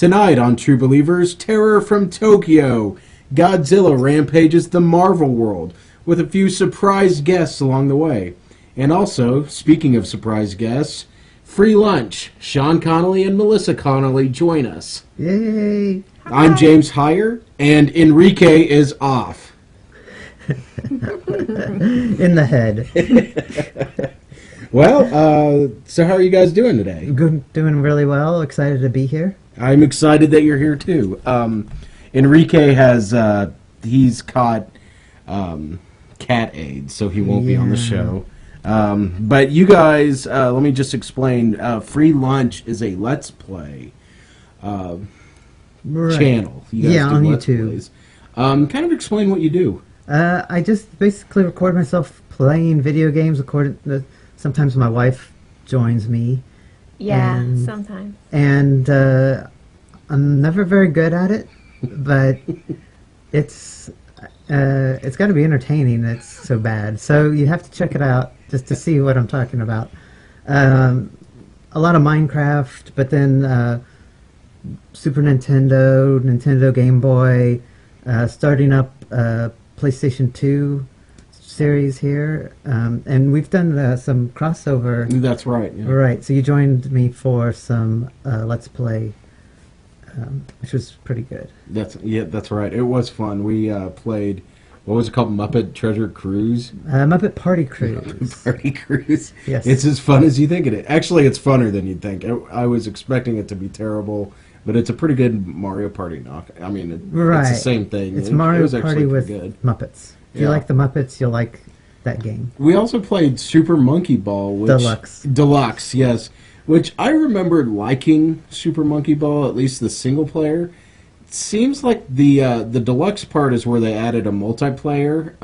Tonight on True Believers, Terror from Tokyo. Godzilla rampages the Marvel world with a few surprise guests along the way. And also, speaking of surprise guests, free lunch. Sean Connolly and Melissa Connolly join us. Yay! I'm James Heyer, and Enrique is off. In the head. Well, so how are you guys doing today? Good, doing really well. Excited to be here. I'm excited that you're here too. Enrique has he's caught cat AIDS, so he won't be on the show. But you guys, let me just explain. Free Lunch is a Let's Play channel. You guys do on Let's YouTube. Plays. Kind of explain what you do. I just basically record myself playing video games. Sometimes my wife joins me. Yeah, sometimes. And I'm never very good at it, but it's got to be entertaining. It's so bad. So you have to check it out just to see what I'm talking about. A lot of Minecraft, but then Super Nintendo, Nintendo Game Boy, starting up PlayStation 2 series here, and we've done some crossover. That's right. Yeah. Right, so you joined me for some Let's Play, which was pretty good. That's right. It was fun. We played, what was it called, Muppet Treasure Cruise? Muppet Party Cruise. Muppet Party Cruise. Yes. It's as fun as you think it is. Actually, it's funner than you'd think. I was expecting it to be terrible, but it's a pretty good Mario Party knock. I mean, it's the same thing. It's Mario Party with good. Muppets. If you like the Muppets, you'll like that game. We also played Super Monkey Ball. Deluxe, yes. Which I remember liking Super Monkey Ball, at least the single player. It seems like the deluxe part is where they added a multiplayer.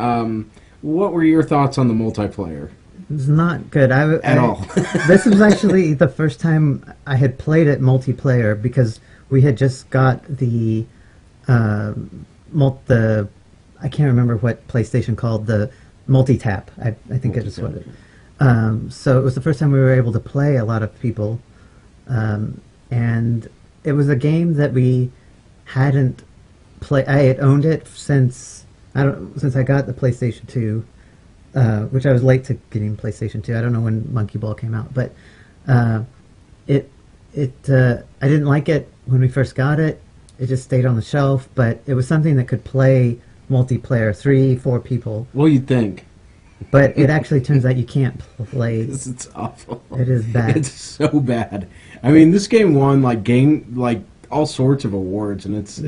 What were your thoughts on the multiplayer? It's not good. At all. This was actually the first time I had played it multiplayer because we had just got the I can't remember what PlayStation called the multi-tap. I think it is what it. So it was the first time we were able to play a lot of people, and it was a game that we hadn't played. I had owned it since I got the PlayStation 2, which I was late to getting PlayStation 2. I don't know when Monkey Ball came out, but I didn't like it when we first got it. It just stayed on the shelf, but it was something that could play multiplayer, 3-4 people. Well, you'd think. But it actually turns out you can't play. It's awful. It is bad. It's so bad. I mean, this game won like all sorts of awards, and it's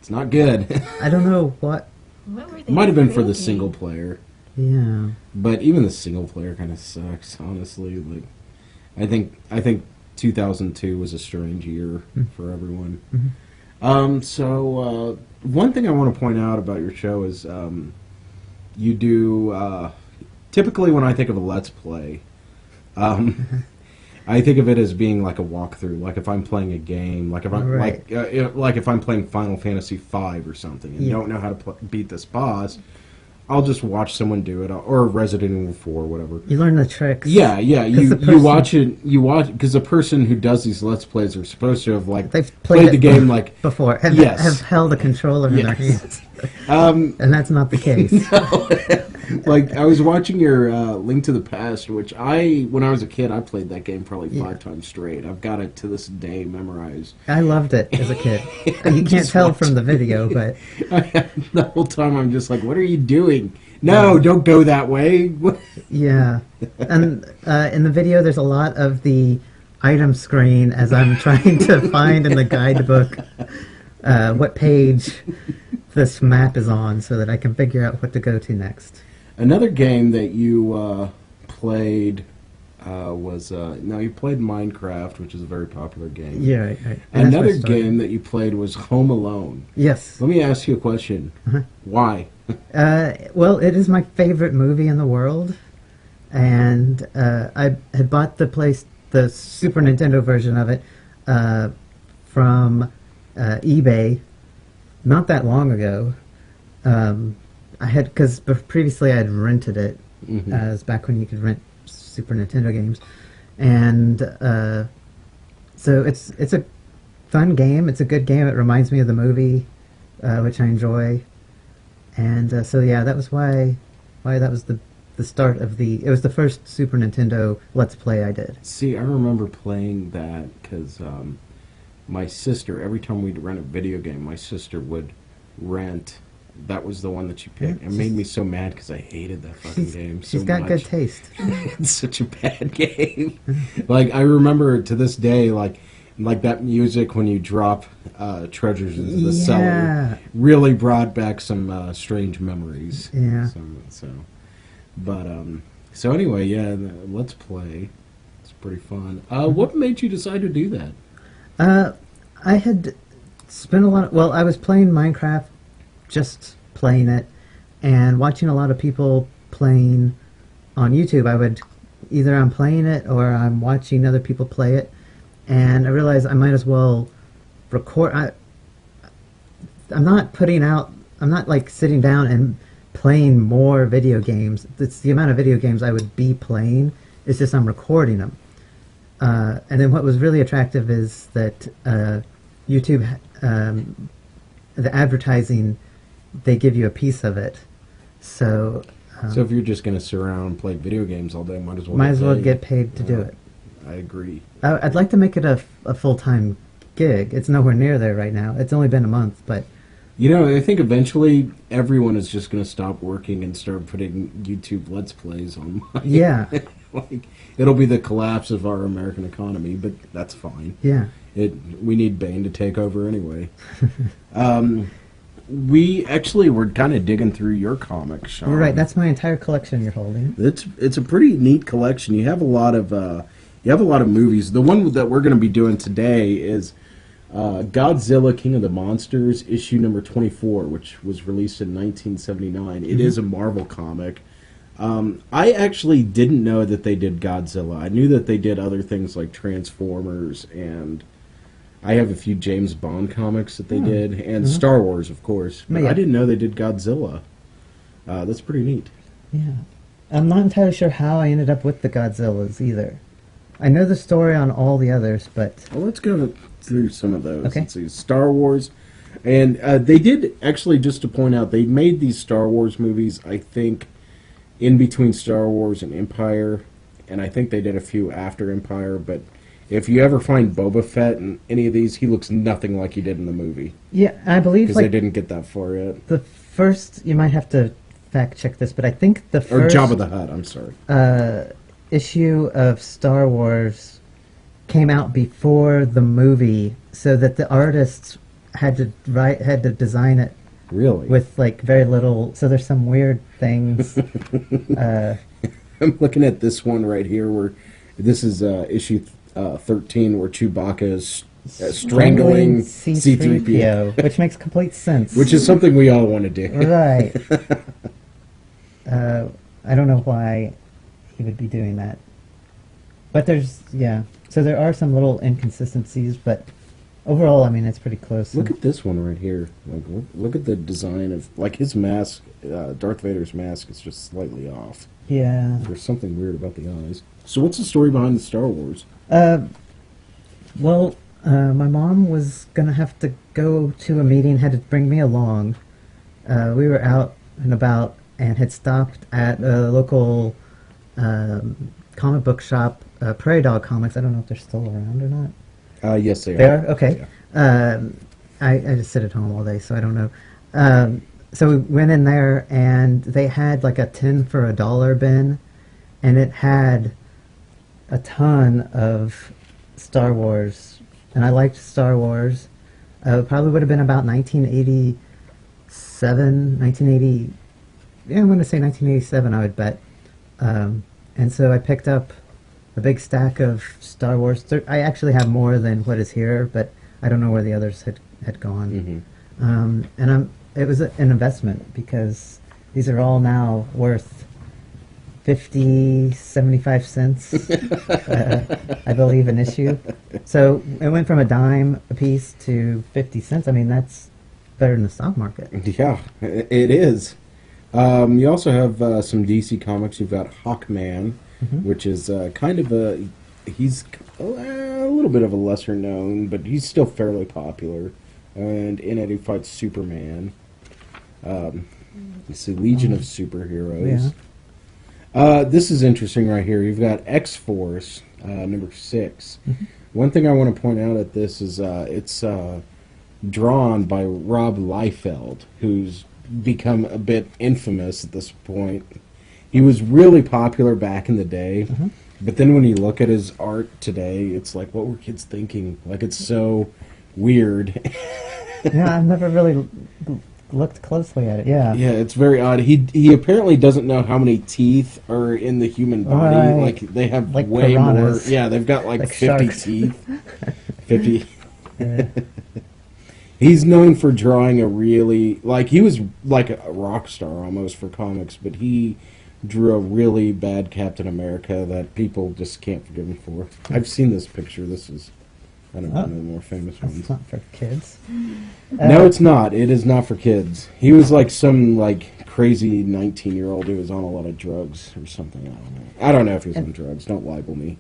not good. I don't know what. It might have been for the single player. Yeah. But even the single player kind of sucks, honestly. Like, I think 2002 was a strange year for everyone. Mm-hmm. So one thing I want to point out about your show is you do typically when I think of a Let's Play, I think of it as being like a walkthrough. Like if I'm playing a game, like if I'm like if I'm playing Final Fantasy V or something and don't know how to beat this boss, I'll just watch someone do it, or Resident Evil 4, whatever. You learn the tricks. Yeah. You watch it. You watch because the person who does these Let's Plays are supposed to have they've played the game like before. Have held a controller in their hands. And that's not the case. No. Like I was watching your Link to the Past, which when I was a kid, I played that game probably 5 times straight. I've got it to this day memorized. I loved it as a kid. You can't tell from the video, but the whole time I'm just like, "What are you doing? No, don't go that way." Yeah, and in the video, there's a lot of the item screen as I'm trying to find in the guidebook what page this map is on, so that I can figure out what to go to next. Another game that you played was you played Minecraft, which is a very popular game. Yeah. Another game that you played was Home Alone. Yes. Let me ask you a question. Why? Well, it is my favorite movie in the world, and I had bought the Super Nintendo version of it from eBay not that long ago. Because previously I had rented it, as back when you could rent Super Nintendo games, and so it's a fun game. It's a good game. It reminds me of the movie, which I enjoy. And so yeah, that was why that was the start of the. It was the first Super Nintendo Let's Play I did. See, I remember playing that because my sister, every time we'd rent a video game, my sister would rent. That was the one that she picked. It made me so mad because I hated that fucking game so She's got much. good taste. It's such a bad game. Like, I remember to this day, like that music when you drop treasures into the cellar really brought back some strange memories. Yeah. So anyway, yeah, Let's Play. It's pretty fun. What made you decide to do that? I had spent a lot of, well, I was playing Minecraft, just playing it, and watching a lot of people playing on YouTube. I would, either I'm playing it or I'm watching other people play it, and I realized I might as well record. I'm not like sitting down and playing more video games. It's the amount of video games I would be playing. It's just I'm recording them. And then what was really attractive is that YouTube, the advertising, they give you a piece of it. So if you're just going to sit around and play video games all day, might as well get paid to do it. I agree. I'd like to make it a full-time gig. It's nowhere near there right now. It's only been a month, but... You know, I think eventually everyone is just going to stop working and start putting YouTube Let's Plays on. Yeah. Like, it'll be the collapse of our American economy, but that's fine. Yeah. We need Bane to take over anyway. We actually were kind of digging through your comics, Sean. You're right. That's my entire collection you're holding. It's a pretty neat collection. You have a lot of movies. The one that we're going to be doing today is Godzilla King of the Monsters, issue number 24, which was released in 1979. It is a Marvel comic. I actually didn't know that they did Godzilla. I knew that they did other things like Transformers, and I have a few James Bond comics that they did, and Star Wars, of course. But I didn't know they did Godzilla. That's pretty neat. Yeah. I'm not entirely sure how I ended up with the Godzillas either. I know the story on all the others, but... Well, let's go through some of those. Okay. Let's see. Star Wars. And they did, actually, just to point out, they made these Star Wars movies, I think, in between Star Wars and Empire. And I think they did a few after Empire, but if you ever find Boba Fett in any of these, he looks nothing like he did in the movie. Yeah, I believe... Because they didn't get that far yet. The first... You might have to fact-check this, but I think the first... Or Jabba the Hutt, I'm sorry. Issue of Star Wars came out before the movie, so that the artists had to design it Really? with like very little. So there's some weird things. I'm looking at this one right here, where this is issue 13, where Chewbacca is strangling C-3PO, which makes complete sense. Which is something we all want to do. Right. I don't know why he would be doing that. But so there are some little inconsistencies, but overall, I mean, it's pretty close. Look at this one right here. Like, look at the design of, like, his mask, Darth Vader's mask is just slightly off. Yeah. There's something weird about the eyes. So what's the story behind the Star Wars? Well, my mom was going to have to go to a meeting, had to bring me along. We were out and about and had stopped at a local comic book shop, Prairie Dog Comics. I don't know if they're still around or not. Yes, they are. They are? Okay. Yeah. I just sit at home all day, so I don't know. So we went in there, and they had like a 10 for $1 bin, and it had a ton of Star Wars, and I liked Star Wars. It probably would have been about 1980. 1980, yeah, I'm going to say 1987, I would bet. And so I picked up a big stack of Star Wars. I actually have more than what is here, but I don't know where the others had gone. And it was an investment, because these are all now worth 75 cents, I believe, an issue. So it went from a dime a piece to 50 cents. I mean, that's better than the stock market. Yeah, it is. You also have some DC comics. You've got Hawkman, which is kind of he's a little bit of a lesser known, but he's still fairly popular. And in it, he fights Superman. It's the Legion of Superheroes. Yeah. This is interesting right here. You've got X-Force, number 6. One thing I want to point out at this is it's drawn by Rob Liefeld, who's become a bit infamous at this point. He was really popular back in the day, but then when you look at his art today, it's like, what were kids thinking? Like, it's so weird. Yeah, I've never really looked closely at it. Yeah. Yeah, it's very odd. He apparently doesn't know how many teeth are in the human body. Right. Like, they have Like way piranhas. more. Yeah, they've got like, Like 50 sharks. teeth. 50. Yeah. He's known for drawing a really, like, he was like a rock star almost for comics, but he drew a really bad Captain America that people just can't forgive him for. I've seen this picture. This is, I don't know, the more famous ones. It's not for kids. No, it's not. It is not for kids. He was like some like crazy 19-year-old who was on a lot of drugs or something. I don't know. I don't know if he was on drugs. Don't libel me.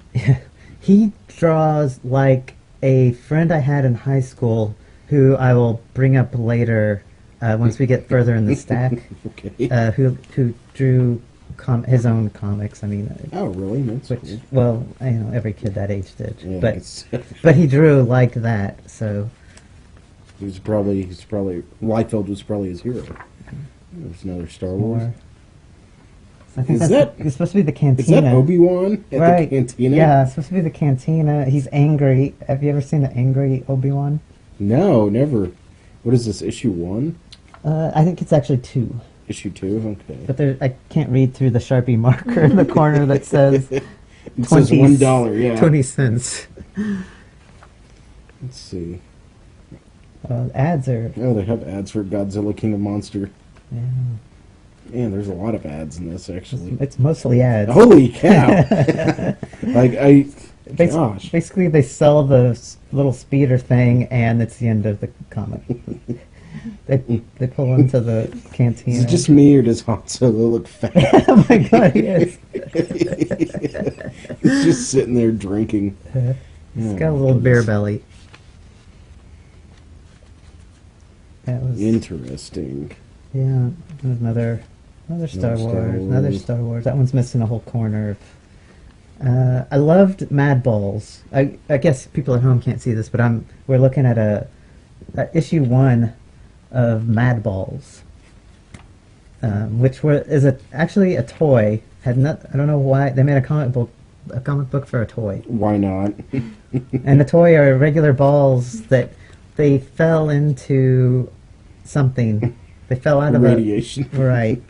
He draws like a friend I had in high school who I will bring up later once we get further in the stack, Okay. who drew his own comics. I mean, Oh, really? That's which, cool. well, you know, every kid that age did. Yeah, But he drew like that, so he's probably Liefeld was probably his hero. There's another Star Wars. more. I think Is that's that- it's supposed to be the Is cantina. that Obi-Wan at Right. the cantina? Yeah, it's supposed to be the cantina. He's angry. Have you ever seen the angry Obi-Wan? No, never. What is this, issue 1? I think it's actually 2. Issue 2? Okay. But I can't read through the Sharpie marker in the corner that says It says $1, yeah. 20 cents. Let's see. Ads are... Oh, they have ads for Godzilla King of Monster. Yeah, Man, there's a lot of ads in this, actually. it's mostly ads. Holy cow! Gosh. Basically, they sell the little speeder thing, and it's the end of the comic. they pull into the cantina. Is it just me, or does Han Solo look fat? Oh my god, he is. He's just sitting there drinking. He's got a little beer belly. That was Interesting. yeah. Another Star Wars. That one's missing a whole corner. I loved Mad Balls. I guess people at home can't see this, but we're looking at issue 1 of Mad Balls, which is actually a toy. I don't know why they made a comic book for a toy. Why not? And the toy are regular balls that they fell into something. They fell out of Radiation. right.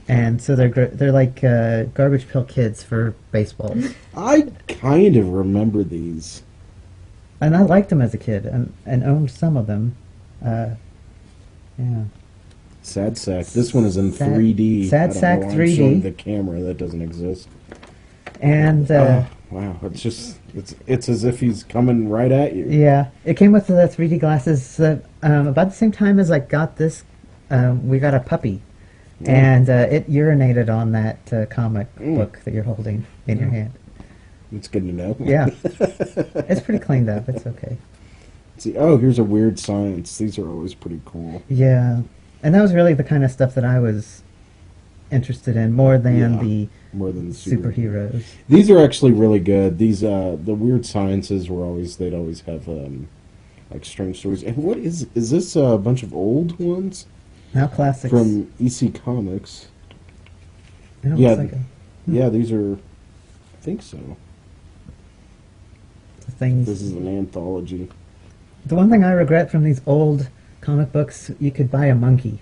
And so they're like garbage pail kids for baseballs. I kind of remember these. And I liked them as a kid and owned some of them. Yeah. Sad Sack. This one is in Sad- 3D. Sad I don't Sack know why I'm 3D. showing the camera that doesn't exist. And Wow, it's as if he's coming right at you. yeah, it came with the 3D glasses. About the same time as I got this, we got a puppy. And it urinated on that comic book that you're holding in your hand. It's good to know. Yeah. It's pretty cleaned up. It's okay. See, here's a Weird Science. These are always pretty cool. Yeah. And that was really the kind of stuff that I was interested in more than the More than the superheroes. These are actually really good. These the Weird Sciences they'd always have like strange stories. And what is this a bunch of old ones Now classics. from EC Comics? It looks Yeah, like yeah, these are. I think so. the things. This is an anthology. The one thing I regret from these old comic books, you could buy a monkey.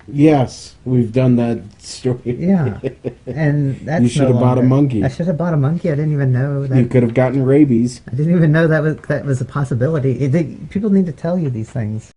Yes, we've done that story. Yeah. And that's You should no have bought a longer- monkey. I should have bought a monkey. I didn't even know that. You could have gotten rabies. I didn't even know that was a possibility. People need to tell you these things.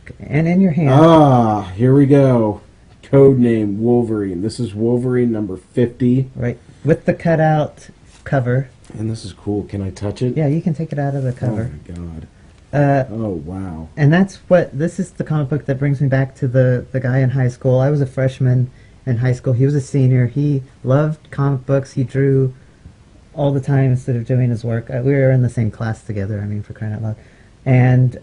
Okay, and in your hand, Ah, here we go. Code name Wolverine. This is Wolverine number 50. right, with the cutout cover. And this is cool. Can I touch it? Yeah, you can take it out of the cover. Oh my god. Oh, wow. And this is the comic book that brings me back to the guy in high school. I was a freshman in high school. He was a senior. He loved comic books. He drew all the time instead of doing his work. We were in the same class together, I mean, for crying out loud. And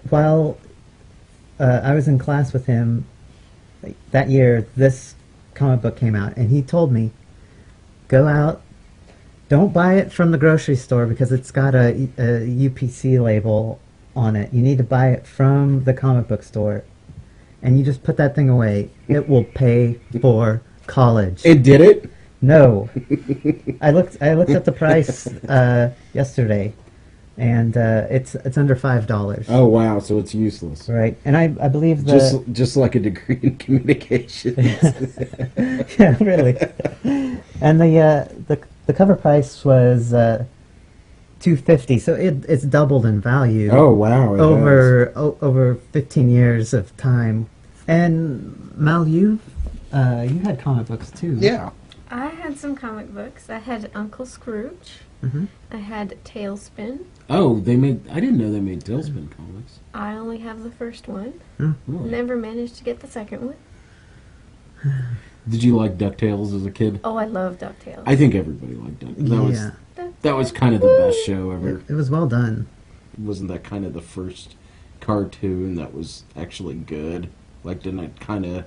while I was in class with him that year, this comic book came out, and he told me, go out, don't buy it from the grocery store because it's got a UPC label on it. You need to buy it from the comic book store, and you just put that thing away. It will pay for college. It did it? No. I looked up the price yesterday, and it's under $5. Oh, wow, so it's useless. Right, and I believe Just like a degree in communications. yeah, really. And the cover price was $250, so it's doubled in value. Oh, wow. Over 15 years of time. And Mel, you had comic books too. Yeah. I had some comic books. I had Uncle Scrooge. Mm-hmm. I had Tailspin. Oh, I didn't know they made Tailspin comics. I only have the first one. Really? Never managed to get the second one. Did you like DuckTales as a kid? Oh, I love DuckTales. I think everybody liked DuckTales. That was kind of the best show ever. It was well done. Wasn't that kind of the first cartoon that was actually good? Like, didn't it kind of...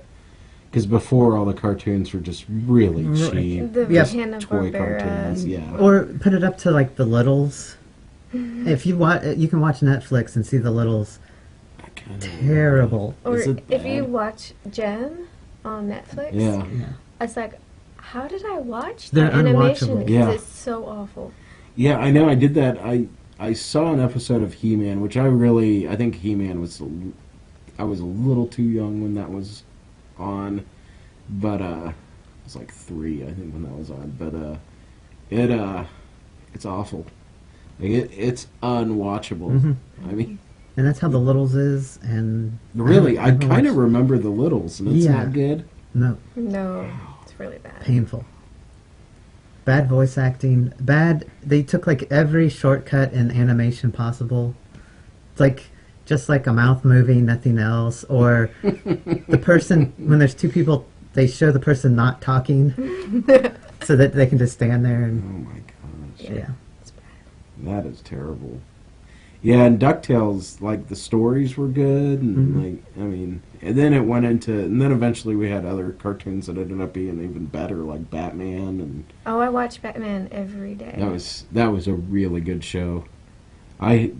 Because before, all the cartoons were just really cheap. The Yep. Toy Hanna-Barbera. cartoons, yeah. Or put it up to like the Littles. If you you can watch Netflix and see the Littles. I kinda Terrible. Or Is it if you bad? watch Jen on Netflix, Yeah. it's like, how did I watch They're that animation? unwatchable. Because Yeah. it's so awful. Yeah, I know. I did that. I saw an episode of He-Man, which I think He-Man was... I was a little too young when that was on, but I was like 3, I think, when that was on. But it's awful. Like, it's unwatchable. Mhm. I mean, And that's how the Littles is. And really, I haven't kind of watched- remember the Littles, and it's Yeah. not good. No, No, it's really bad. painful. Bad voice acting. Bad. They took like every shortcut in animation possible. It's like just like a mouth moving, nothing else. Or the person, when there's two people, they show the person not talking so that they can just stand there Oh and my gosh, yeah. It's bad. that is terrible. Yeah, and DuckTales, like, the stories were good, and like, I mean, and then it went into, and then eventually we had other cartoons that ended up being even better, like Batman, and Oh, I watch Batman every day. that was a really good show. I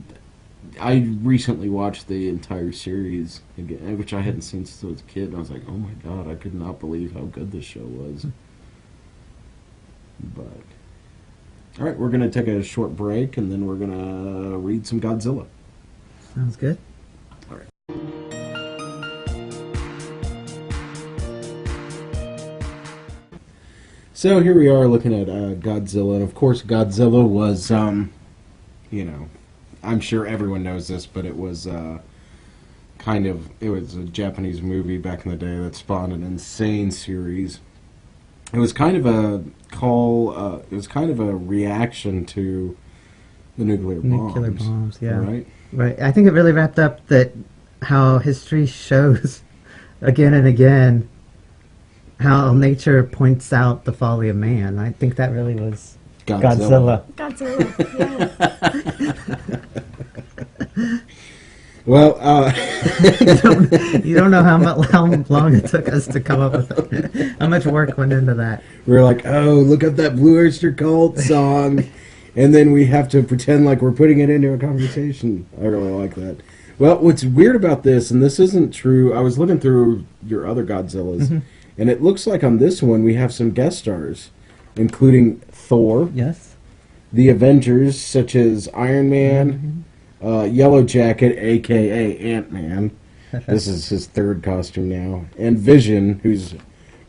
recently watched the entire series again, which I hadn't seen since I was a kid, and I was like, oh my god, I could not believe how good this show was. But all right, we're gonna take a short break, and then we're gonna read some Godzilla. Sounds good. All right. So here we are looking at Godzilla, and of course Godzilla was, you know, I'm sure everyone knows this, but it was it was a Japanese movie back in the day that spawned an insane series. It was kind of a reaction to the nuclear bombs. Nuclear bombs, yeah. Right? Right. I think it really wrapped up that how history shows again and again how nature points out the folly of man. I think that really was Godzilla. Godzilla, yeah. Well, You don't know how long it took us to come up with it. How much work went into that. we were like, oh, look up that Blue Oyster Cult song, and then we have to pretend like we're putting it into a conversation. I really like that. Well, what's weird about this, and this isn't true, I was looking through your other Godzillas, and it looks like on this one we have some guest stars, including Thor, Yes. the Avengers, such as Iron Man, Yellow Jacket, a.k.a. Ant-Man. This is his third costume now. And Vision, who's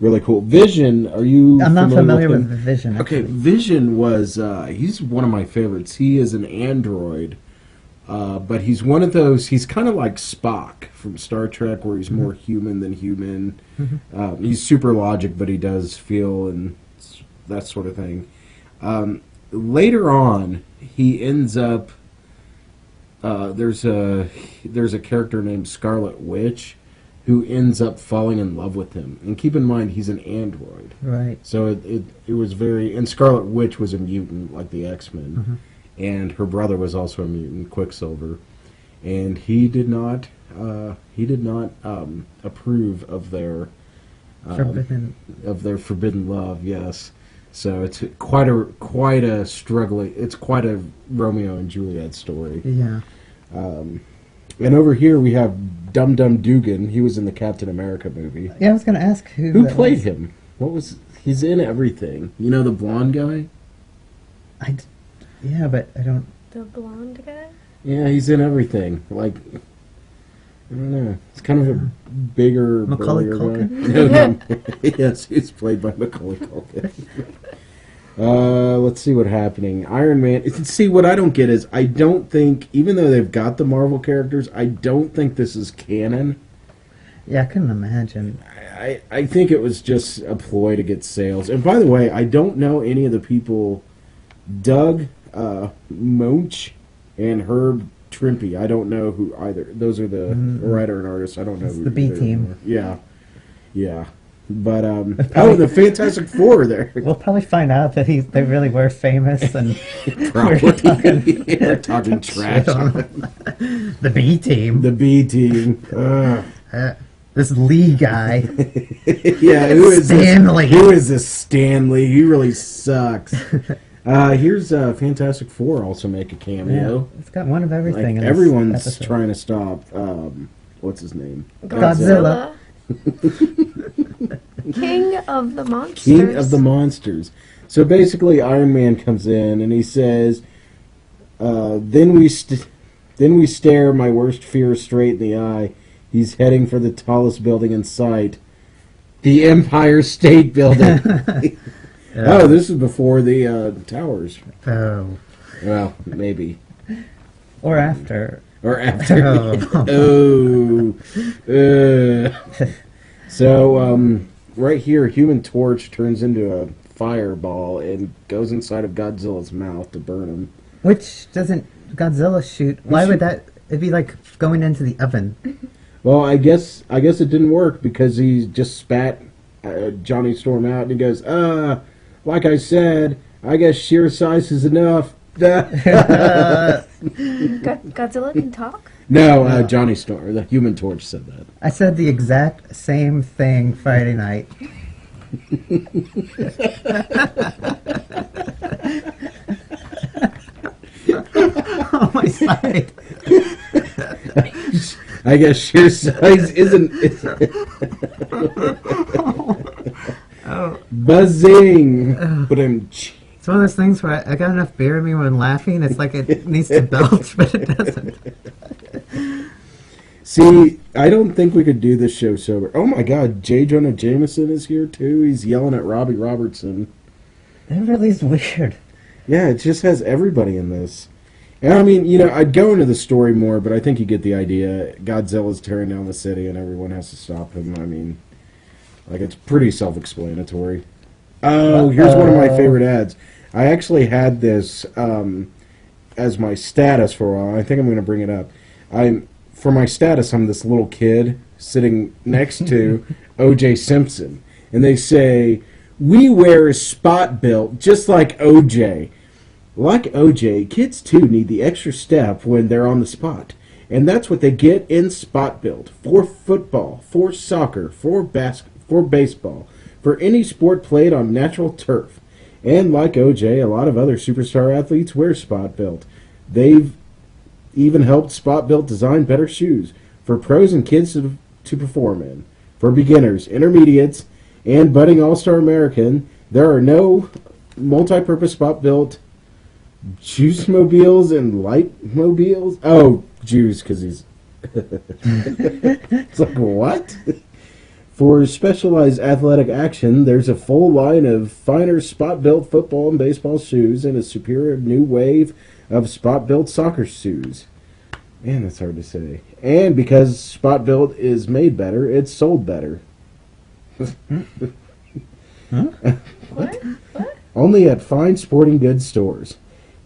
really cool. Vision, are you I'm not familiar with him? the Vision. Okay, Actually. Vision was, he's one of my favorites. He is an android, but he's one of those, he's kind of like Spock from Star Trek, where he's more human than human. He's super logic, but he does feel and that sort of thing. Later on, he ends up there's a character named Scarlet Witch who ends up falling in love with him. And keep in mind, he's an android. Right. So it was very... And Scarlet Witch was a mutant, like the X-Men. Mm-hmm. And her brother was also a mutant, Quicksilver. And he did not approve of their... forbidden love, yes. So it's quite a struggling... It's quite a Romeo and Juliet story. Yeah. And over here we have Dum Dum Dugan. He was in the Captain America movie. Yeah, I was going to ask who played him. He's in everything. You know the blonde guy? Yeah, but I don't... The blonde guy? Yeah, he's in everything. Like, I don't know. It's kind of a bigger, Macaulay burlier Culkin? guy. No. Yes, he's played by Macaulay Culkin. Let's see what's happening. Iron Man. See, what I don't get is I don't think, even though they've got the Marvel characters, I don't think this is canon. Yeah, I couldn't imagine. I think it was just a ploy to get sales. And by the way, I don't know any of the people. Doug Moench and Herb Trimpe. I don't know who either. Those are the writer and artist. I don't know it's who the B either team. Yeah. But the Fantastic Four are there. We'll probably find out that they really were famous and Probably. We're talking trash. The B team. The B team. This Lee guy. Yeah, who is Stanley? Who is this Stanley? He really sucks. Here's Fantastic Four also make a cameo. Yeah, it's got one of everything. Like, in everyone's this episode. trying to stop. What's his name? Godzilla. King of the monsters. King of the monsters. So basically, Iron Man comes in and he says, "Then we stare my worst fear straight in the eye. He's heading for the tallest building in sight, the Empire State Building." Oh, this is before the towers. Oh. Well, maybe. Or after. Or after. Oh. So, right here, Human Torch turns into a fireball and goes inside of Godzilla's mouth to burn him. Which doesn't Godzilla shoot? Why would that... It'd be like going into the oven. Well, I guess it didn't work because he just spat Johnny Storm out and he goes, like I said, I guess sheer size is enough. Godzilla can talk? No, Johnny Storm, the Human Torch said that. I said the exact same thing Friday night. Oh, my side. I guess sheer size isn't... Buzzing! But It's one of those things where I got enough beer in me when laughing. It's like it needs to belch, but it doesn't. See, I don't think we could do this show sober. Oh my God, J. Jonah Jameson is here too. He's yelling at Robbie Robertson. It really is weird. Yeah, it just has everybody in this. And I mean, I'd go into the story more, but I think you get the idea. Godzilla's tearing down the city and everyone has to stop him. I mean, like, it's pretty self-explanatory. Oh, here's one of my favorite ads. I actually had this as my status for a while. I think I'm going to bring it up. For my status, I'm this little kid sitting next to O.J. Simpson. And they say, "We wear spot built just like O.J. Like O.J., kids too need the extra step when they're on the spot. And that's what they get in Spot Built. For football, for soccer, for baseball, for any sport played on natural turf. And like O.J., a lot of other superstar athletes wear Spot Built. They've even helped Spot Built design better shoes for pros and kids to perform in. For beginners, intermediates, and budding all-star American, there are no multi-purpose Spot Built juice mobiles and light mobiles." Oh, juice, because he's... It's like, what? For specialized athletic action, there's a full line of finer spot-built football and baseball shoes and a superior new wave of spot-built soccer shoes. Man, that's hard to say. And because spot-built is made better, it's sold better. What? Only at fine sporting goods stores.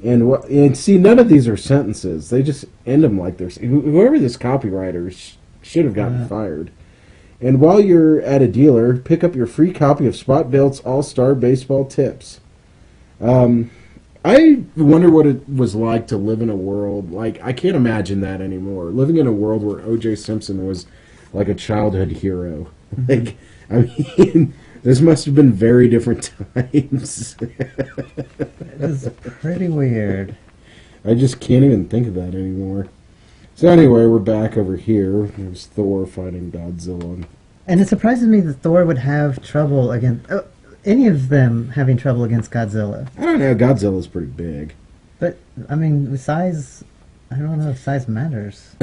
And see, none of these are sentences. They just end them like they're... Whoever this copywriter should have gotten fired. And while you're at a dealer, pick up your free copy of Spot Built's All-Star Baseball Tips. I wonder what it was like to live in a world... Like, I can't imagine that anymore. Living in a world where O.J. Simpson was like a childhood hero. Like, I mean... This must have been very different times. It is pretty weird. I just can't even think of that anymore. So anyway, we're back over here. There's Thor fighting Godzilla. And it surprises me that Thor would have trouble against... any of them having trouble against Godzilla. I don't know, Godzilla's pretty big. But, I mean, size... I don't know if size matters.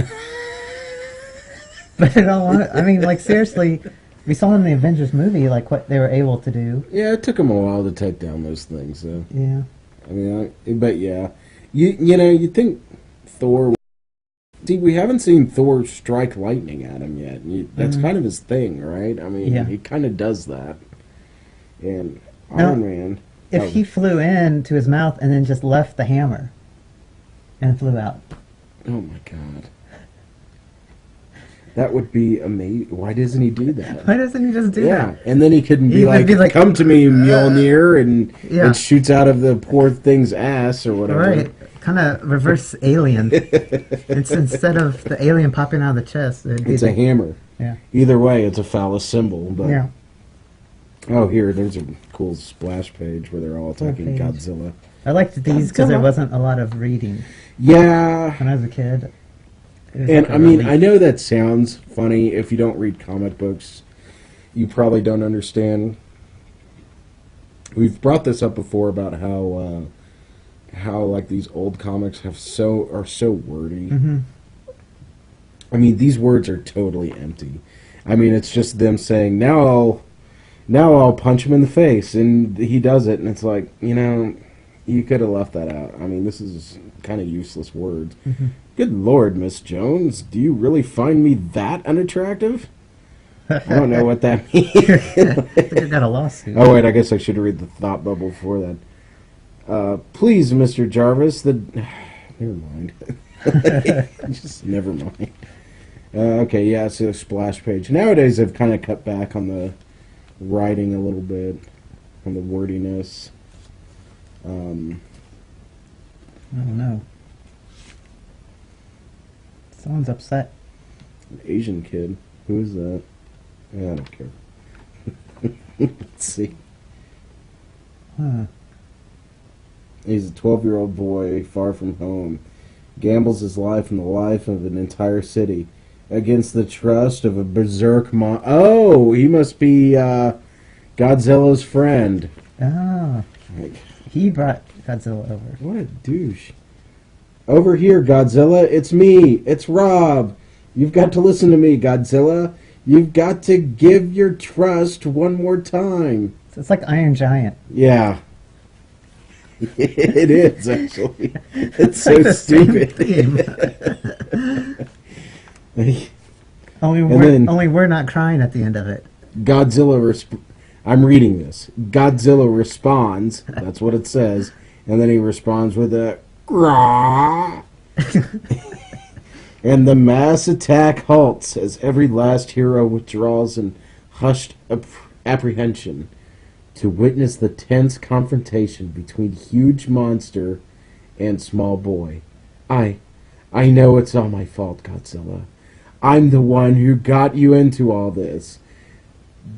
But I mean, like, seriously... We saw in the Avengers movie, like, what they were able to do. Yeah, it took them a while to take down those things, so... Yeah. I mean, but yeah. You know, you'd think Thor... See, we haven't seen Thor strike lightning at him yet. That's kind of his thing, right? I mean, he kind of does that. And Iron Man... If he flew in to his mouth and then just left the hammer and flew out. Oh, my God. That would be amazing. Why doesn't he do that? Why doesn't he just do that? Yeah, and then he couldn't He would be like, come to me, Mjolnir, and Yeah. it shoots out of the poor thing's ass or whatever. Right. Kind of reverse alien. It's instead of the alien popping out of the chest, it'd be It's a hammer. Yeah. Either way, it's a phallus symbol. But Yeah. Oh, here, there's a cool splash page where they're all attacking page. Godzilla. I liked these because there Godzilla. wasn't a lot of reading Yeah. when I was a kid. It was And, like a I mean, relief. I know that sounds funny. If you don't read comic books, you probably don't understand. We've brought this up before about how like these old comics are so wordy. Mhm. I mean, these words are totally empty. I mean, it's just them saying, now I'll punch him in the face, and he does it, and it's like, you could have left that out. I mean, this is kind of useless words. Mhm. Good Lord, Miss Jones, do you really find me that unattractive? I don't know what that means. I think I got a lawsuit. Oh, wait, I guess I should read the thought bubble before that. Please, Mr. Jarvis, never mind. Just never mind. Okay, yeah, so splash page. Nowadays, they've kind of cut back on the writing a little bit, on the wordiness. I don't know. Someone's upset. An Asian kid. Who is that? I don't care. Let's see. Huh. He's a 12-year-old boy far from home. Gambles his life and the life of an entire city against the trust of a berserk Oh, he must be Godzilla's friend. Oh. Like, He brought Godzilla over. what a douche. Over here, Godzilla, it's me. It's Rob. You've got to listen to me, Godzilla. You've got to give your trust one more time. So it's like Iron Giant. Yeah. It is, actually. It's so like the same stupid. theme. And Only then- we're not crying at the end of it. I'm reading this. Godzilla responds. That's what it says. And then he responds with a "Grah." And the mass attack halts as every last hero withdraws in hushed apprehension to witness the tense confrontation between huge monster and small boy. I know it's all my fault, Godzilla. I'm the one who got you into all this.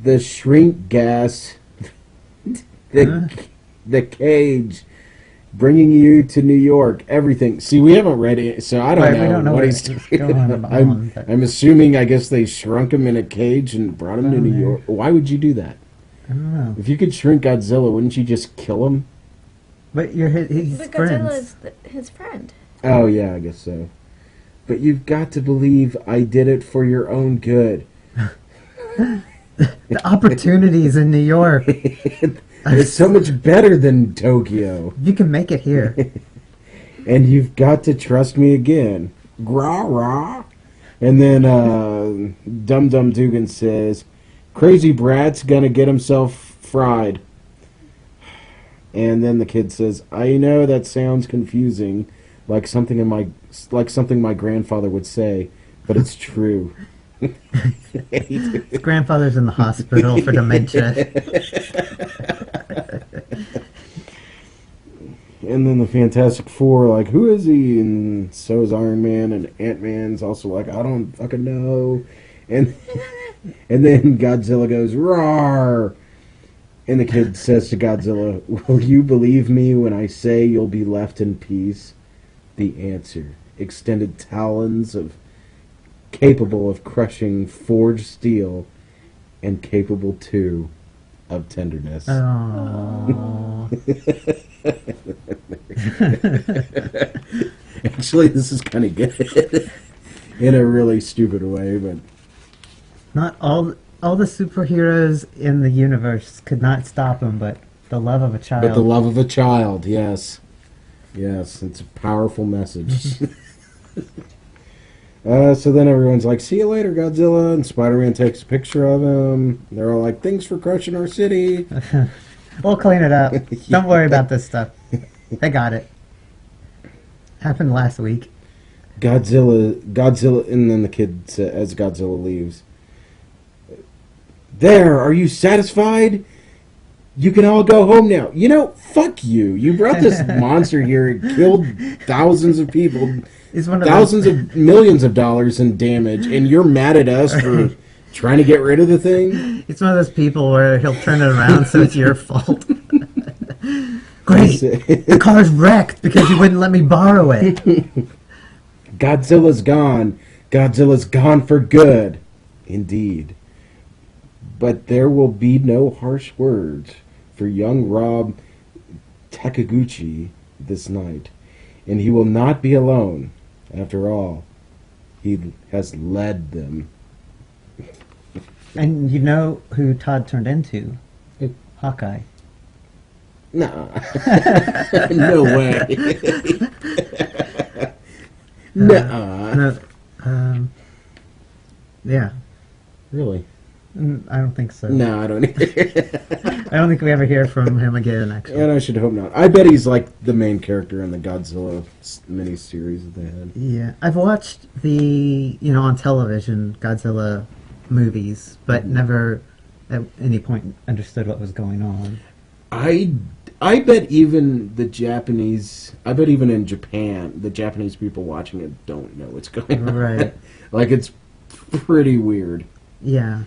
The shrink gas, the cage, bringing you to New York, everything. See, we haven't read it, so I Right, we don't don't know know what what he's is doing. going on, but- I'm assuming, I guess they shrunk him in a cage and brought him to New yeah. York. Why would you do that? I don't know. If you could shrink Godzilla, wouldn't you just kill him? But he's But Godzilla friends. is his friend. Oh, yeah, I guess so. But you've got to believe I did it for your own good. The opportunities in New York. It's so much better than Tokyo. You can make it here. And you've got to trust me again. Grah, rah. And then Dum Dum Dugan says, Crazy Brat's gonna get himself fried. And then the kid says, "I know that sounds confusing, like something my grandfather would say, but it's true." His grandfather's in the hospital for dementia. And then the Fantastic Four are like, "Who is he?" And so is Iron Man, and Ant-Man's also like, "I don't fucking know." And and then Godzilla goes, "Roar!" And the kid says to Godzilla, "Will you believe me when I say you'll be left in peace?" The answer: extended talons capable of crushing forged steel, and capable too of tenderness. Oh. Actually, this is kind of good in a really stupid way, but Not all the superheroes in the universe could not stop him, but the love of a child. the love of a child, yes, it's a powerful message. So then everyone's like, "See you later, Godzilla," and Spider-Man takes a picture of him. They're all like, "Thanks for crushing our city." We'll clean it up. Don't worry about this stuff. They got it. Happened last week. Godzilla, and then the kid says, as Godzilla leaves, "There, are you satisfied? You can all go home now." You know, fuck you. You brought this monster here. It killed thousands of people, He's one of thousands of millions of dollars in damage, and you're mad at us for trying to get rid of the thing? It's one of those people where he'll turn it around so it's your fault. Great. The car's wrecked because you wouldn't let me borrow it. Godzilla's gone. Godzilla's gone for good. Indeed. But there will be no harsh words for young Rob Takaguchi this night. And he will not be alone. After all, he has led them. And you know who Todd turned into? Hawkeye. Nah. No way. Nuh-uh. No, yeah. Really? I don't think so. No, I don't either. I don't think we ever hear from him again, actually. And I should hope not. I bet he's like the main character in the Godzilla miniseries that they had. Yeah. I've watched the, on television, Godzilla movies, but never at any point understood what was going on. I bet even I bet even in Japan, the Japanese people watching it don't know what's going on. Right. Like, it's pretty weird. Yeah.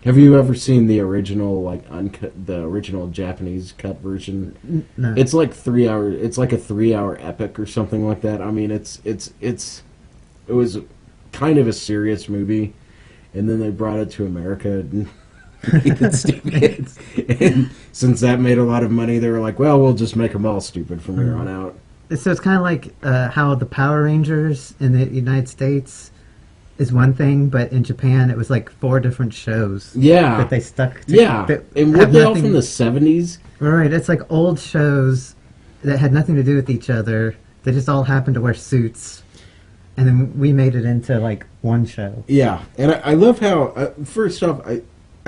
Have you ever seen the original, like, the original Japanese cut version? No. It's like 3 hours. It's like a 3-hour epic or something like that. I mean, it was kind of a serious movie, and then they brought it to America and made it stupid. And since that made a lot of money, they were like, "Well, we'll just make them all stupid from here on out." So it's kind of like how the Power Rangers in the United States is one thing, but in Japan it was like 4 different shows. Yeah. That they stuck to. Yeah. And weren't they all from the 70s? Right. It's like old shows that had nothing to do with each other. They just all happened to wear suits. And then we made it into like one show. Yeah. And I love how, first off, I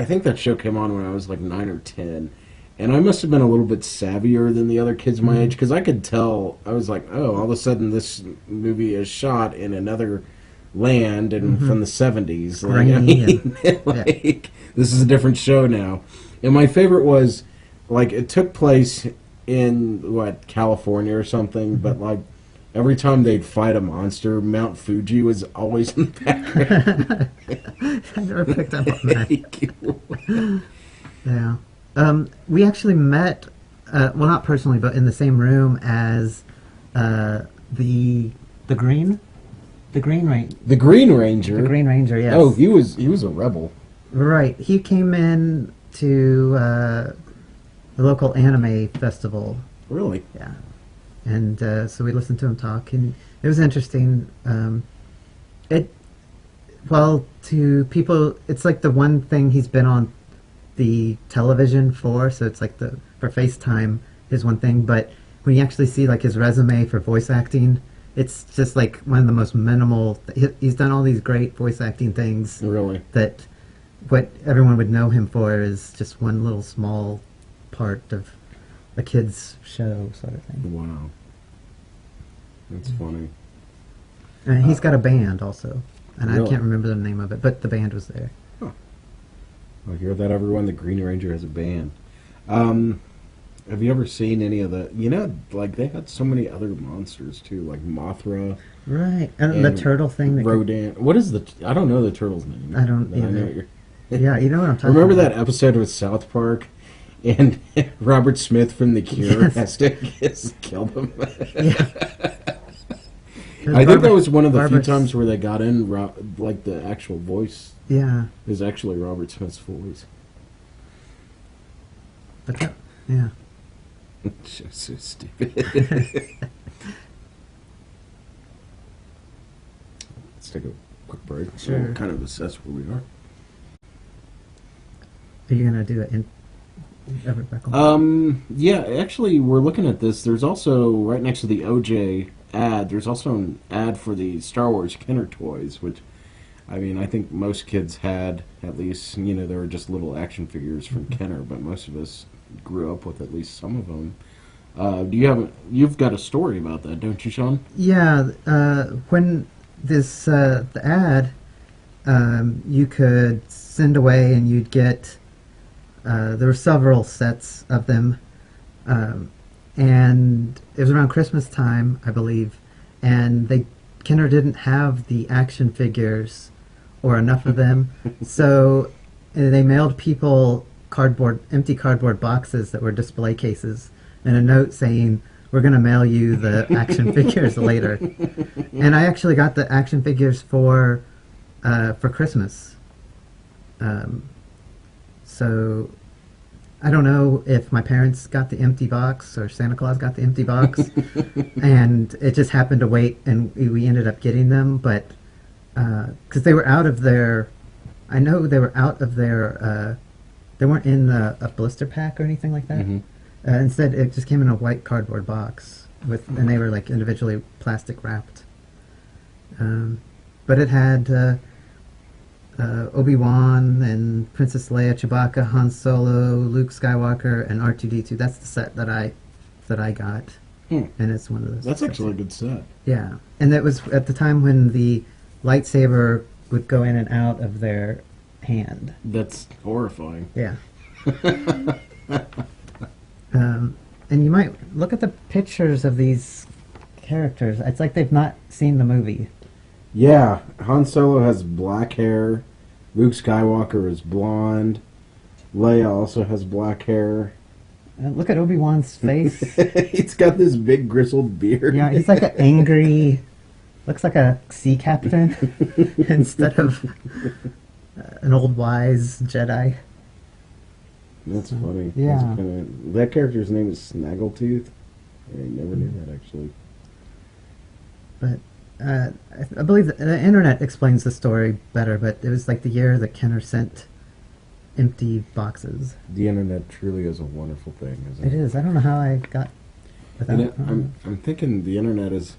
think that show came on when I was like 9 or 10. And I must have been a little bit savvier than the other kids my age, because I could tell, I was like, oh, all of a sudden this movie is shot in another land and from the 70s. Like, I mean, like, this is a different show now. And my favorite was, like, it took place in, California or something, but, like, every time they'd fight a monster, Mount Fuji was always in the background. I never picked up on that. Yeah. We actually met, well, not personally, but in the same room as the Green? The Green Ranger. The Green Ranger? The Green Ranger, yes. Oh, he was a rebel. Right. He came in to the local anime festival. Really? Yeah. And so we listened to him talk, and it was interesting. To people, it's like the one thing he's been on the television for, so it's like for FaceTime is one thing, but when you actually see like his resume for voice acting, it's just like one of the most minimal. He's done all these great voice acting things. Really? That what everyone would know him for is just one little small part of a kids show sort of thing. Wow. That's funny. And he's got a band also, and I Really? can't remember the name of it, but the band was there. I hear that, everyone. The Green Ranger has a band. Have you ever seen any of the? Like they had so many other monsters too, like Mothra, Right, and the turtle thing. Rodan. What is the? I don't know the turtle's name. I don't but I know either. what you're- Yeah, you know what I'm talking Remember about. that episode with South Park, and Robert Smith from The Cure Yes. has to kill them. Yeah. I think that was one of the few Barbara's- times where they got in, like the actual voice Yeah, is actually Robert Smith's voice. but that, yeah. It's just so stupid. Let's take a quick break. Sure. We'll kind of assess where we are. Are you gonna do it in Everett Beckel? Yeah, actually, we're looking at this. There's also, right next to the OJ ad, there's also an ad for the Star Wars Kenner toys, which, I mean, I think most kids had, at least, they were just little action figures from Kenner, but most of us grew up with at least some of them. You've got a story about that, don't you, Sean? Yeah, when this the ad, you could send away and you'd get. There were several sets of them, and it was around Christmas time, I believe, and Kenner didn't have the action figures or enough of them, so they mailed people empty cardboard boxes that were display cases, and a note saying, "We're going to mail you the action figures later." And I actually got the action figures for Christmas. So I don't know if my parents got the empty box or Santa Claus got the empty box, and it just happened to wait, and we ended up getting them. But because they were out of their, I know they were out of their. They weren't in a blister pack or anything like that. Mhm. Instead, it just came in a white cardboard box and they were like individually plastic wrapped. But it had Obi-Wan and Princess Leia, Chewbacca, Han Solo, Luke Skywalker, and R2-D2. That's the set that I got, and it's one of those. That's sets. actually a good set. Yeah, and that was at the time when the lightsaber would go in and out of their hand. That's horrifying. Yeah. And you might look at the pictures of these characters. It's like they've not seen the movie. Yeah, Han Solo has black hair. Luke Skywalker is blonde. Leia also has black hair. Look at Obi-Wan's face. He's got this big grizzled beard. Yeah, he's like an angry, looks like a sea captain instead of an old wise Jedi. That's funny. Yeah. That character's name is Snaggletooth. I never knew that, actually. But I believe the internet explains the story better, but it was like the year that Kenner sent empty boxes. The internet truly is a wonderful thing, isn't it? It is. I don't know how I got without I'm thinking the internet is,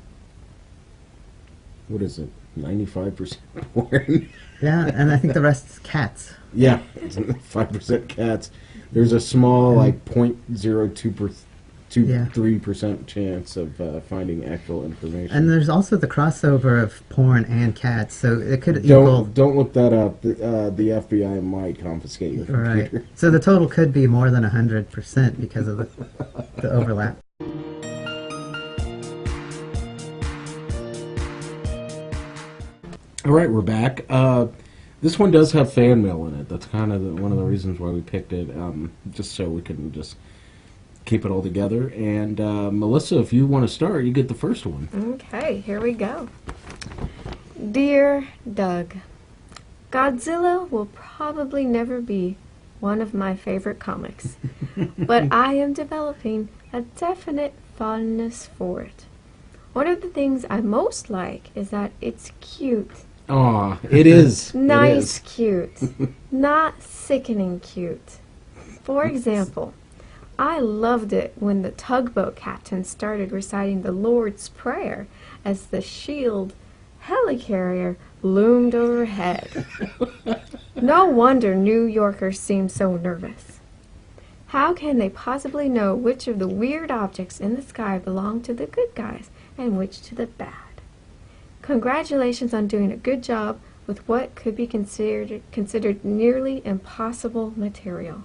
what is it, 95% porn? Yeah, and I think the rest is cats. Yeah, it's 5% cats. There's a small, like, 0.02%, 3% chance of finding actual information. And there's also the crossover of porn and cats, so it could equal. Don't look that up. The FBI might confiscate your computer. Right. So the total could be more than 100% because of the overlap. All right, we're back. This one does have fan mail in it. That's kind of one of the reasons why we picked it, just so we can just keep it all together. And Melissa, if you want to start, you get the first one. Okay, here we go. Dear Doug, Godzilla will probably never be one of my favorite comics, but I am developing a definite fondness for it. One of the things I most like is that it's cute. Aw, it is. Nice cute. Not sickening cute. For example, I loved it when the tugboat captain started reciting the Lord's Prayer as the shield helicarrier loomed overhead. No wonder New Yorkers seem so nervous. How can they possibly know which of the weird objects in the sky belong to the good guys and which to the bad? Congratulations on doing a good job with what could be considered nearly impossible material.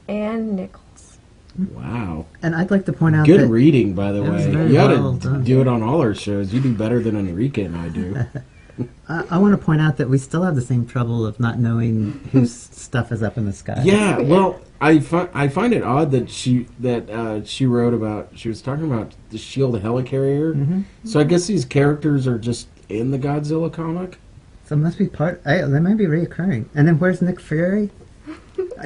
Ann Nichols. Wow. And I'd like to point out Good that reading, by the That was way. very You ought well to done. do it on all our shows. You do better than Enrique and I do. I want to point out that we still have the same trouble of not knowing whose stuff is up in the sky. Yeah, well, I find it odd that she wrote about, she was talking about the Shield helicarrier. Mm-hmm. So I guess these characters are just in the Godzilla comic. So it must be they might be reoccurring. And then where's Nick Fury?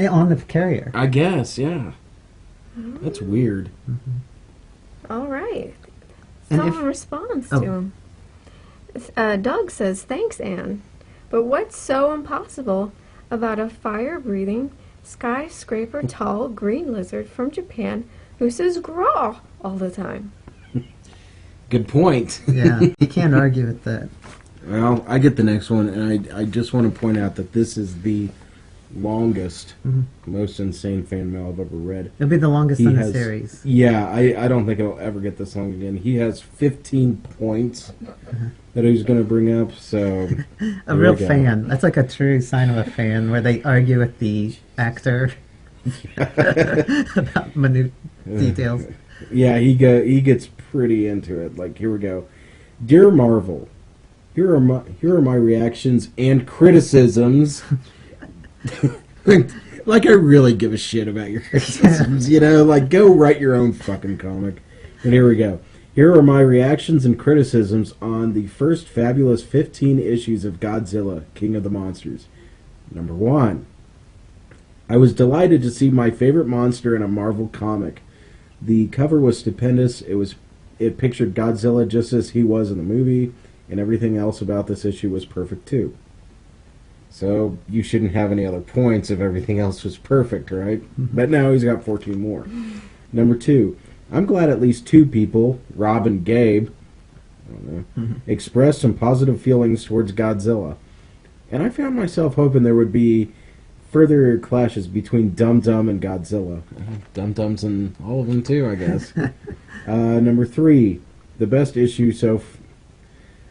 On the carrier. I guess, yeah. That's weird. All right. And Someone if- responds oh. to him. Doug says, "Thanks, Anne. But what's so impossible about a fire-breathing, skyscraper tall green lizard from Japan who says graw all the time?" Good point. Yeah, you can't argue with that. Well, I get the next one, and I just want to point out that this is the longest, most insane fan mail I've ever read. It'll be the longest He in the has- series. Yeah, I don't think it'll ever get this long again. He has 15 points that he's going to bring up, so... A There real we go. fan. That's like a true sign of a fan, where they argue with the actor about minute details. Yeah, he gets pretty into it. Like, here we go. Dear Marvel, here are my reactions and criticisms. Like, I really give a shit about your criticisms, you know? Like, go write your own fucking comic. And here we go. Here are my reactions and criticisms on the first fabulous 15 issues of Godzilla, King of the Monsters. Number 1. I was delighted to see my favorite monster in a Marvel comic. The cover was stupendous. It pictured Godzilla just as he was in the movie, and everything else about this issue was perfect too. So you shouldn't have any other points if everything else was perfect, right? But now he's got 14 more. Number 2, I'm glad at least 2 people, Rob and Gabe, I don't know, expressed some positive feelings towards Godzilla. And I found myself hoping there would be further clashes between Dum Dum and Godzilla. Dum Dum's in all of them too, I guess. Number 3, the best issue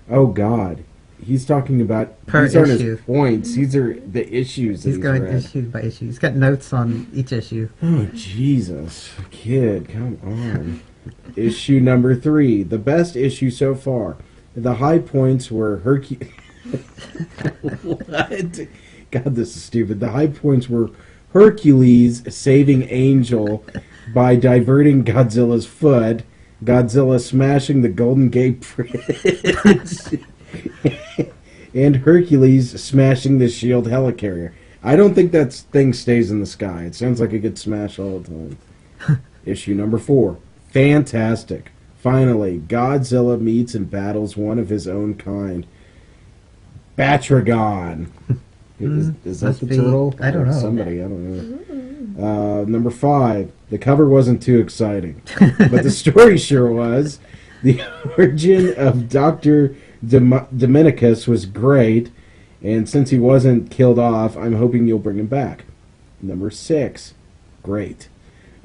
oh God, he's talking about Per these aren't issue. his points. These are the issues that He's going read. issue by issue. He's got notes on each issue. Oh Jesus, kid, come on. Issue number 3, the best issue so far. The high points were What? God, this is stupid. The high points were Hercules saving Angel by diverting Godzilla's foot, Godzilla smashing the Golden Gate Bridge, and Hercules smashing the Shield helicarrier. I don't think that thing stays in the sky. It sounds like it gets smashed all the time. Issue number 4. Fantastic. Finally, Godzilla meets and battles one of his own kind. Batragon. Is that Must the be- turtle? I don't Or know. Somebody, I don't know. Number 5. The cover wasn't too exciting, but the story sure was. The origin of Dr. Dominicus was great, and since he wasn't killed off, I'm hoping you'll bring him back. Number 6. Great.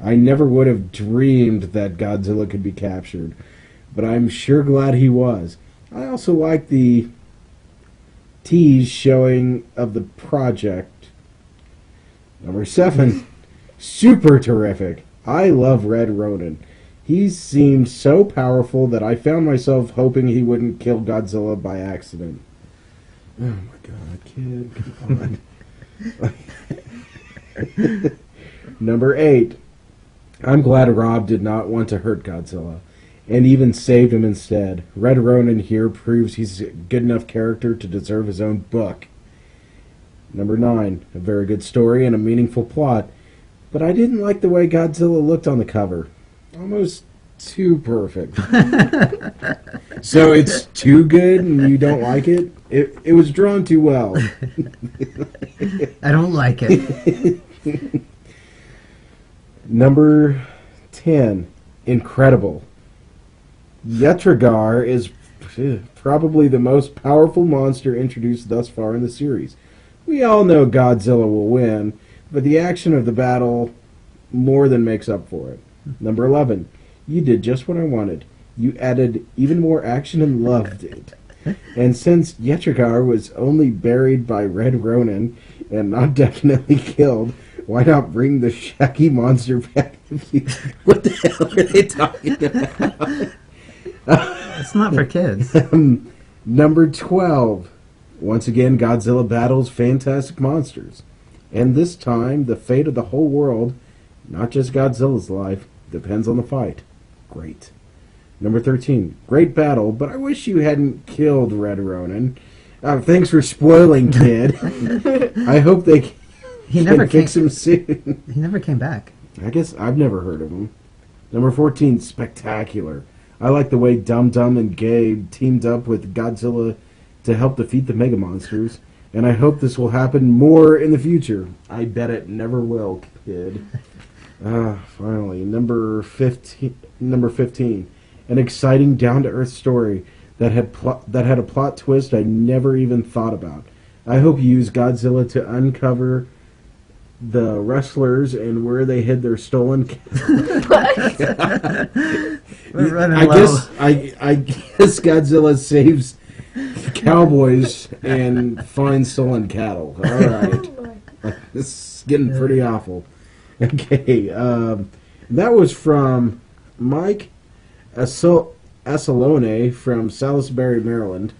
I never would have dreamed that Godzilla could be captured, but I'm sure glad he was. I also like the tease showing of the project. Number 7. Super terrific. I love Red Ronin. He seemed so powerful that I found myself hoping he wouldn't kill Godzilla by accident. Oh my god, kid, come on. Number 8. I'm glad Rob did not want to hurt Godzilla, and even saved him instead. Red Ronin here proves he's a good enough character to deserve his own book. Number 9. A very good story and a meaningful plot, but I didn't like the way Godzilla looked on the cover. Almost too perfect. So it's too good and you don't like it? It was drawn too well. I don't like it. Number 10. Incredible. Yetragar is probably the most powerful monster introduced thus far in the series. We all know Godzilla will win, but the action of the battle more than makes up for it. Number 11, you did just what I wanted. You added even more action and loved it. And since Yetrigar was only buried by Red Ronin and not definitely killed, why not bring the Shaggy monster back? What the hell are they talking about? It's not for kids. Number 12. Once again, Godzilla battles fantastic monsters. And this time, the fate of the whole world, not just Godzilla's life, depends on the fight. Great. Number 13. Great battle, but I wish you hadn't killed Red Ronin. Thanks for spoiling, kid. I hope they can fix him soon. He never came back. I guess I've never heard of him. Number 14. Spectacular. I like the way Dum Dum and Gabe teamed up with Godzilla to help defeat the Mega Monsters, and I hope this will happen more in the future. I bet it never will, kid. Finally, number 15. An exciting, down-to-earth story that had a plot twist I never even thought about. I hope you use Godzilla to uncover the wrestlers and where they hid their stolen We're running low. I guess Godzilla saves cowboys and finds stolen cattle. All right. This is getting pretty awful. Okay. That was from Mike Assalone from Salisbury, Maryland.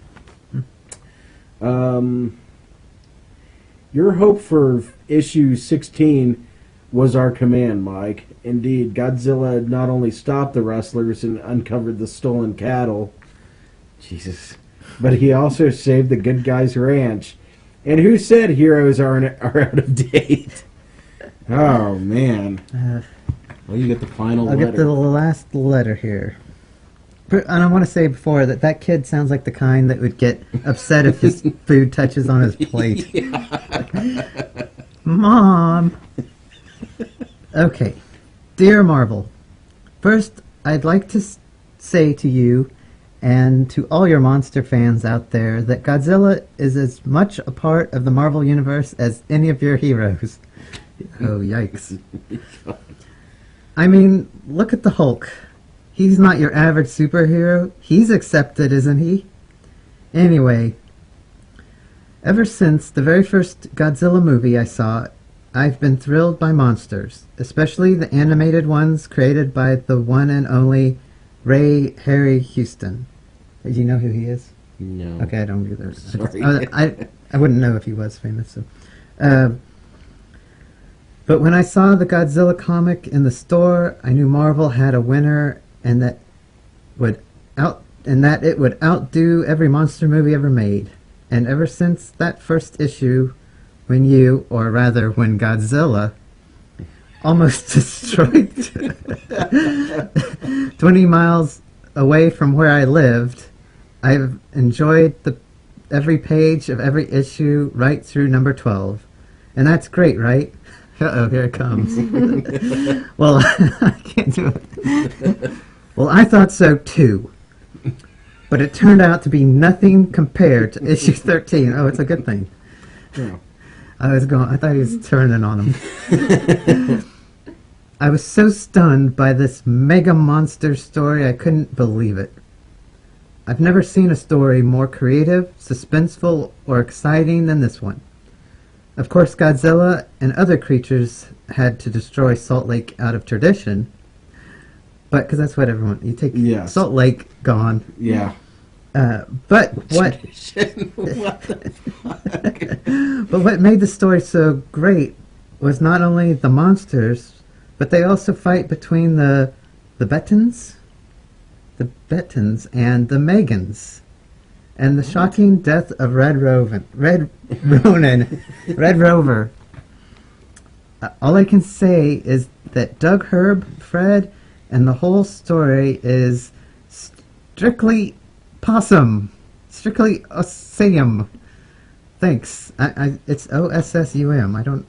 Your hope for issue 16 was our command, Mike. Indeed, Godzilla not only stopped the wrestlers and uncovered the stolen cattle, Jesus, but he also saved the good guys' ranch. And who said heroes are out of date? Oh, man. Well, you get the final letter. I'll get the last letter here. And I want to say before that kid sounds like the kind that would get upset if his food touches on his plate. Mom! Okay. Dear Marvel, first I'd like to say to you and to all your monster fans out there that Godzilla is as much a part of the Marvel Universe as any of your heroes. Oh, yikes. I mean, look at the Hulk. He's not your average superhero. He's accepted, isn't he? Anyway, ever since the very first Godzilla movie I saw, I've been thrilled by monsters, especially the animated ones created by the one and only Ray Harryhausen. Do you know who he is? No. Okay, I don't either. Sorry. I wouldn't know if he was famous. So. But when I saw the Godzilla comic in the store, I knew Marvel had a winner, and that it would outdo every monster movie ever made. And ever since that first issue, when Godzilla almost destroyed 20 miles away from where I lived, I've enjoyed every page of every issue right through number 12. And that's great, right? Uh-oh, here it comes. Well, I can't do it. Well, I thought so too. But it turned out to be nothing compared to issue 13. Oh, it's a good thing. Yeah. I thought he was turning on him. I was so stunned by this mega monster story, I couldn't believe it. I've never seen a story more creative, suspenseful, or exciting than this one. Of course, Godzilla and other creatures had to destroy Salt Lake out of tradition, but because that's what everyone you take. Yes. Salt Lake gone. Yeah. But what? What the fuck? But what made the story so great was not only the monsters, but they also fight between the Bettons and the Megans. And the shocking death of Red Rover. All I can say is that Doug Herb, Fred, and the whole story is strictly possum. Strictly awesome. Thanks. It's OSSUM. I don't know.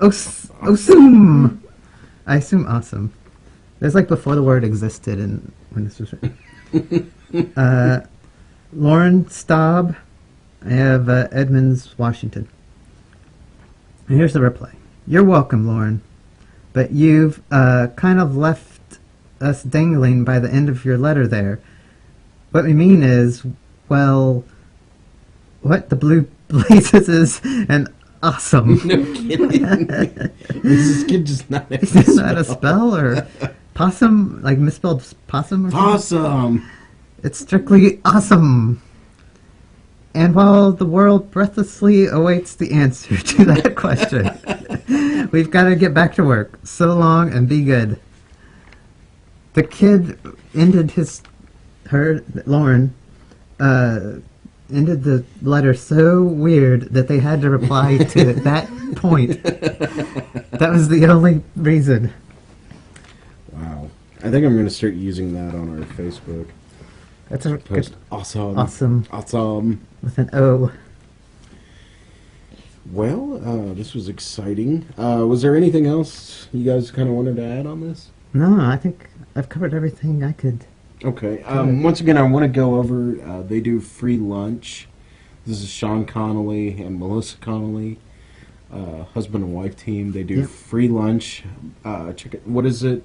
Awesome. I assume awesome. There's like before the word existed and when this was written. Lauren Staub. I have Edmonds, Washington. And here's the reply. You're welcome, Lauren. But you've kind of left us dangling by the end of your letter there. What we mean is, well, what the blue blazes is an awesome. No kidding. This kid just not Is that a spell or possum? Like misspelled possum or something? Awesome. It's strictly awesome. And while the world breathlessly awaits the answer to that question, we've got to get back to work. So long and be good. The kid ended Lauren, ended the letter so weird that they had to reply to that point. That was the only reason. Wow. I think I'm going to start using that on our Facebook. That's a Post good, awesome. awesome with an O. Well, this was exciting. Was there anything else you guys kind of wanted to add on this? No, I think I've covered everything I could. Okay. Once again, I want to go over, they do free lunch. This is Sean Connolly and Melissa Connolly, husband and wife team. They do free lunch. Check it. What is it?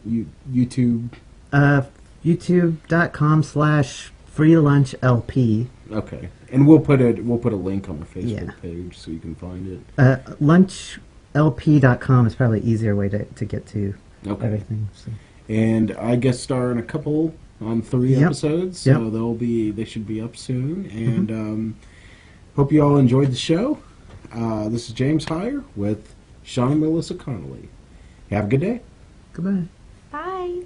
YouTube? YouTube.com/freelunchLP. Okay. And we'll put a link on our Facebook page so you can find it. Lunchlp.com is probably an easier way to get to everything. So. And I guest star in a couple on 3 episodes, so they should be up soon. And hope you all enjoyed the show. This is James Heyer with Sean and Melissa Connolly. Have a good day. Goodbye. Bye.